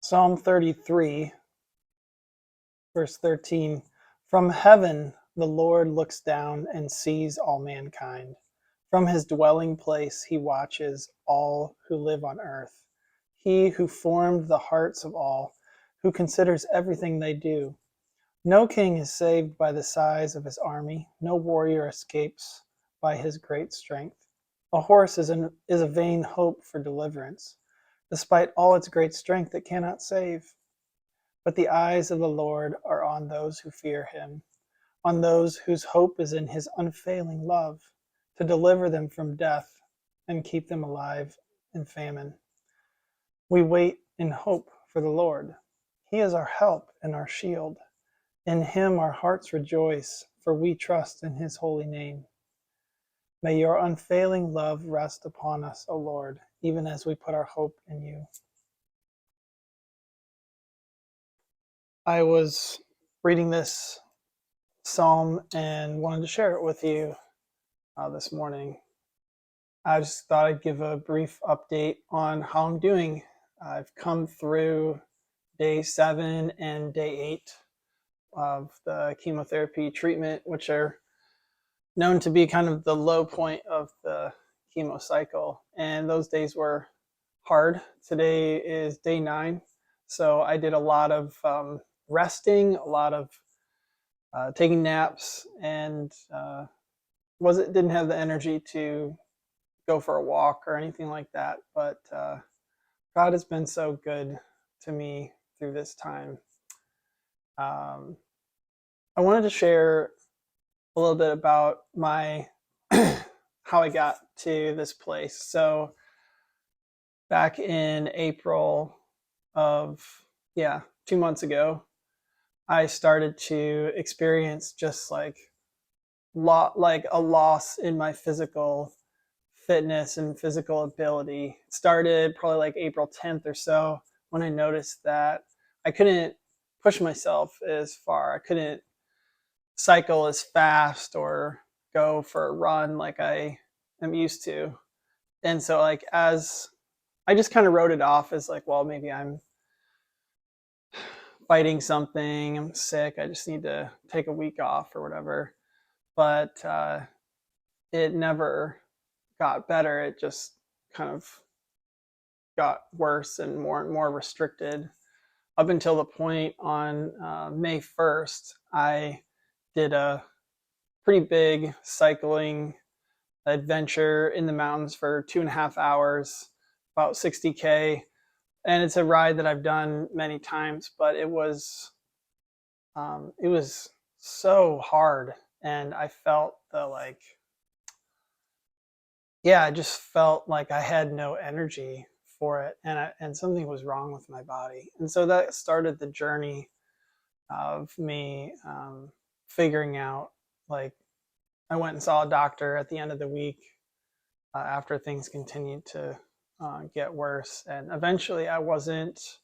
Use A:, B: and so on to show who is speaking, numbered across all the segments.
A: Psalm 33, verse 13. From heaven the Lord looks down and sees all mankind. From his dwelling place he watches all who live on earth. He who formed the hearts of all, who considers everything they do. No king is saved by the size of his army. No warrior escapes by his great strength. A horse is a vain hope for deliverance. Despite all its great strength, it cannot save. But the eyes of the Lord are on those who fear him, on those whose hope is in his unfailing love, to deliver them from death and keep them alive in famine. We wait in hope for the Lord. He is our help and our shield. In him our hearts rejoice, for we trust in his holy name. May your unfailing love rest upon us, O Lord, even as we put our hope in you. I was reading this psalm and wanted to share it with you this morning. I just thought I'd give a brief update on how I'm doing. I've come through day 7 and day 8 of the chemotherapy treatment, which are known to be kind of the low point of the chemo cycle. And those days were hard. Today is day 9. So I did a lot of resting, a lot of taking naps, and didn't have the energy to go for a walk or anything like that. But God has been so good to me through this time. I wanted to share a little bit about my how I got to this place. So back in April of 2 months ago, I started to experience just like a loss in my physical fitness and physical ability. It started probably like April 10th or so when I noticed that I couldn't push myself as far. I couldn't cycle as fast or go for a run like I am used to. And so like as I just kind of wrote it off as like, well, maybe I'm fighting something, I'm sick, I just need to take a week off or whatever. But it never got better. It just kind of got worse and more restricted up until the point on May 1st, I did a pretty big cycling adventure in the mountains for 2.5 hours, about 60K. And it's a ride that I've done many times, but it was so hard. And I felt I just felt like I had no energy for it, and something was wrong with my body. And so that started the journey of me figuring out, like, I went and saw a doctor at the end of the week after things continued to get worse. And eventually I wasn't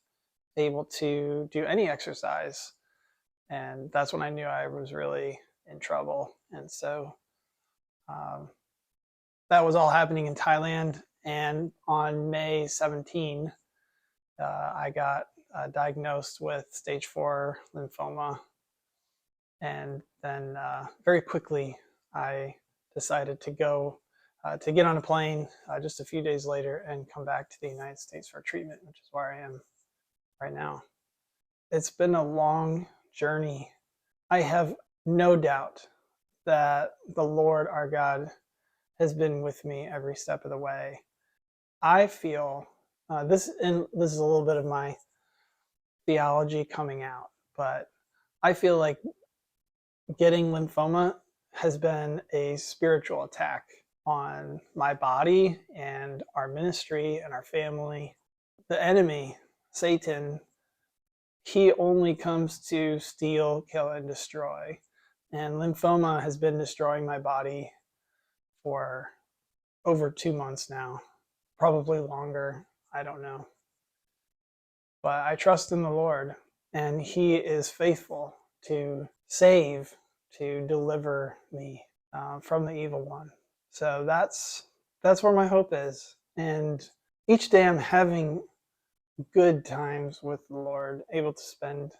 A: able to do any exercise. And that's when I knew I was really in trouble. And so that was all happening in Thailand. And on May 17, I got diagnosed with stage 4 lymphoma. And then very quickly, I decided to go to get on a plane just a few days later and come back to the United States for treatment, which is where I am right now. It's been a long journey. I have no doubt that the Lord our God has been with me every step of the way. I feel this is a little bit of my theology coming out, but I feel like getting lymphoma has been a spiritual attack on my body and our ministry and our family. The enemy, Satan, he only comes to steal, kill, and destroy. And lymphoma has been destroying my body for over 2 months now, probably longer. I don't know. But I trust in the Lord, and he is faithful to save, to deliver me from the evil one. So that's where my hope is. And each day I'm having good times with the Lord, able to spend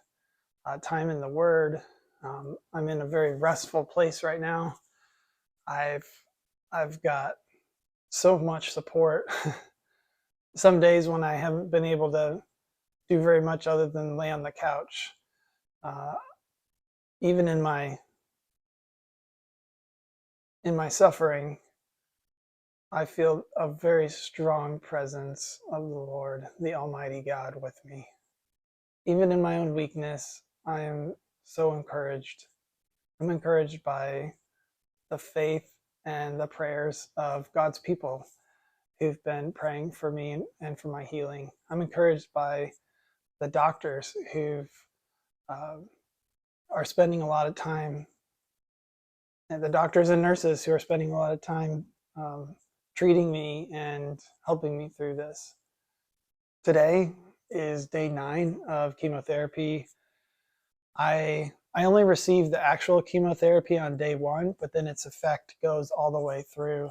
A: time in the Word. I'm in a very restful place right now. I've I've got so much support. Some days when I haven't been able to do very much other than lay on the couch, uh, even in my suffering, I feel a very strong presence of the Lord, the Almighty God, with me. Even in my own weakness, I am so encouraged. I'm encouraged by the faith and the prayers of God's people who've been praying for me and for my healing. I'm encouraged by the doctors who uh, are spending a lot of time, and the doctors and nurses who are spending a lot of time treating me and helping me through this. Today is day 9 of chemotherapy. I only received the actual chemotherapy on day 1, but then its effect goes all the way through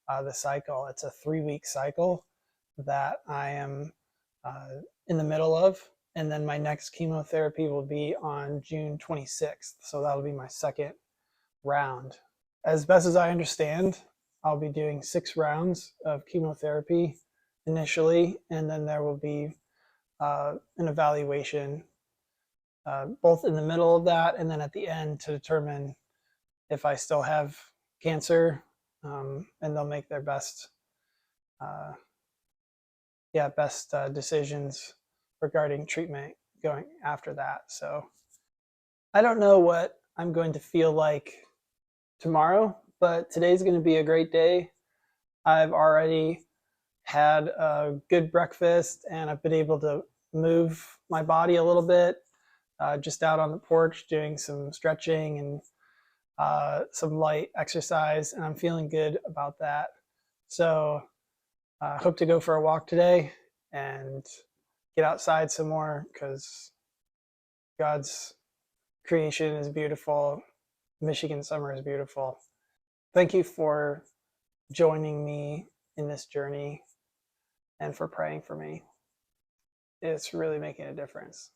A: the cycle. It's a 3-week cycle that I am in the middle of, and then my next chemotherapy will be on June 26th. So that'll be my second round. As best as I understand, I'll be doing 6 rounds of chemotherapy initially, and then there will be an evaluation both in the middle of that and then at the end to determine if I still have cancer, and they'll make their best, uh, decisions regarding treatment going after that. So I don't know what I'm going to feel like tomorrow, but today's going to be a great day. I've already had a good breakfast and I've been able to move my body a little bit, just out on the porch doing some stretching and some light exercise, and I'm feeling good about that. So I hope to go for a walk today and get outside some more because God's creation is beautiful. Michigan summer is beautiful. Thank you for joining me in this journey and for praying for me. It's really making a difference.